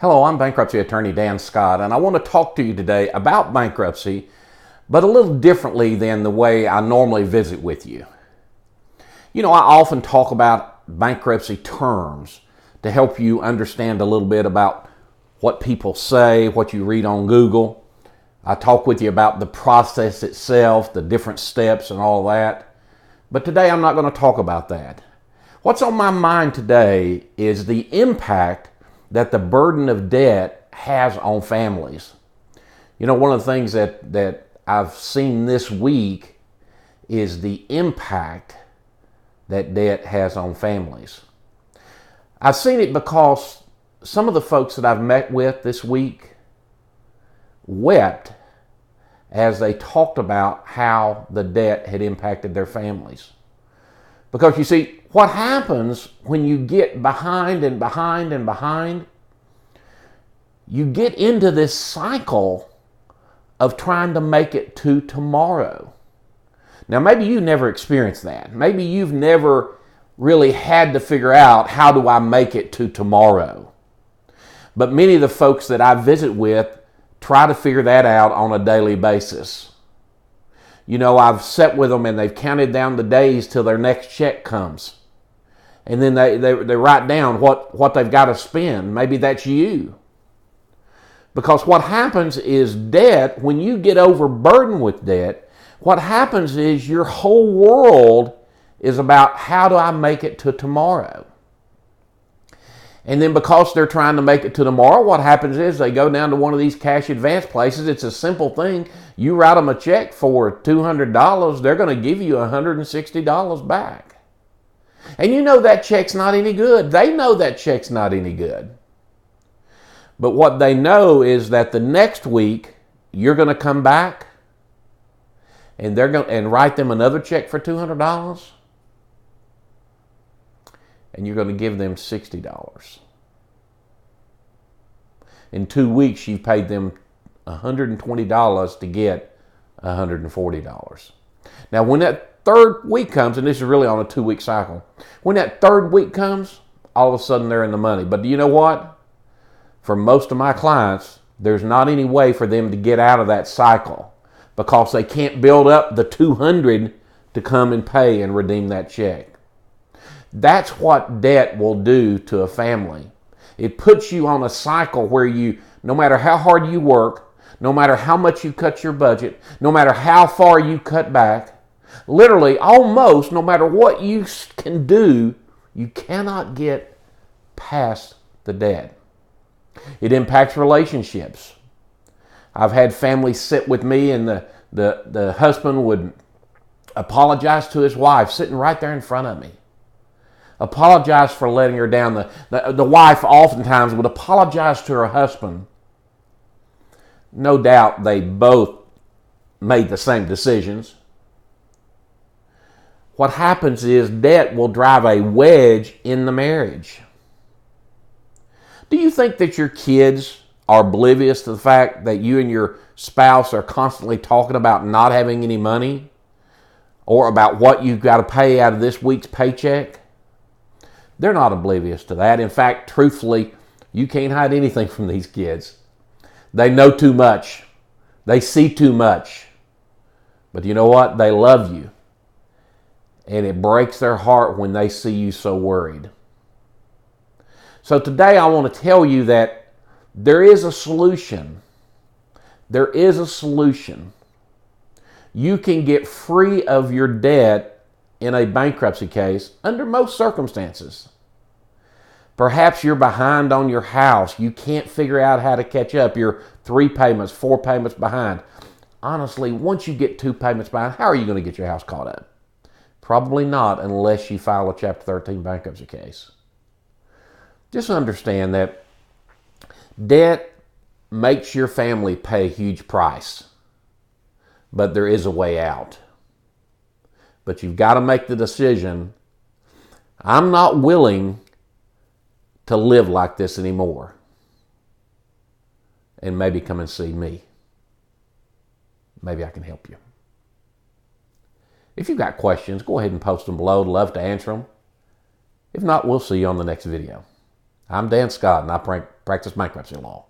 Hello, I'm bankruptcy attorney Dan Scott, and I want to talk to you today about bankruptcy, but a little differently than the way I normally visit with you. You know, I often talk about bankruptcy terms to help you understand a little bit about what people say, what you read on Google. I talk with you about the process itself, the different steps and all that. But today I'm not going to talk about that. What's on my mind today is the impact that the burden of debt has on families. You know, one of the things that I've seen this week is the impact that debt has on families. I've seen it because some of the folks that I've met with this week wept as they talked about how the debt had impacted their families. Because you see, what happens when you get behind and behind and behind, you get into this cycle of trying to make it to tomorrow. Now, maybe you never experienced that. Maybe you've never really had to figure out, how do I make it to tomorrow? But many of the folks that I visit with try to figure that out on a daily basis. You know, I've sat with them and they've counted down the days till their next check comes. And then they write down what they've got to spend. Maybe that's you. Because what happens is debt, when you get overburdened with debt, what happens is your whole world is about, how do I make it to tomorrow? And then because they're trying to make it to tomorrow, what happens is they go down to one of these cash advance places. It's a simple thing. You write them a check for $200, they're going to give you $160 back. And you know that check's not any good. They know that check's not any good. But what they know is that the next week you're going to come back and they're going and write them another check for $200, and you're going to give them $60. In 2 weeks, you've paid them $120 to get $140. Now, when that third week comes, and this is really on a 2-week cycle, when that third week comes, all of a sudden they're in the money. But do you know what? For most of my clients, there's not any way for them to get out of that cycle because they can't build up the $200 to come and pay and redeem that check. That's what debt will do to a family. It puts you on a cycle where you, no matter how hard you work, no matter how much you cut your budget, no matter how far you cut back, literally almost no matter what you can do, you cannot get past the debt. It impacts relationships. I've had families sit with me and the husband would apologize to his wife sitting right there in front of me. Apologize for letting her down. The wife oftentimes would apologize to her husband. No doubt they both made the same decisions. What happens is debt will drive a wedge in the marriage. Do you think that your kids are oblivious to the fact that you and your spouse are constantly talking about not having any money or about what you've got to pay out of this week's paycheck? They're not oblivious to that. In fact, truthfully, you can't hide anything from these kids. They know too much. They see too much. But you know what? They love you. And it breaks their heart when they see you so worried. So today I want to tell you that there is a solution. There is a solution. You can get free of your debt in a bankruptcy case under most circumstances. Perhaps you're behind on your house. You can't figure out how to catch up. You're 3 payments, 4 payments behind. Honestly, once you get 2 payments behind, how are you going to get your house caught up? Probably not unless you file a Chapter 13 bankruptcy case. Just understand that debt makes your family pay a huge price, but there is a way out. But you've got to make the decision, I'm not willing to live like this anymore. And maybe come and see me. Maybe I can help you. If you've got questions, go ahead and post them below. I'd love to answer them. If not, we'll see you on the next video. I'm Dan Scott, and I practice bankruptcy law.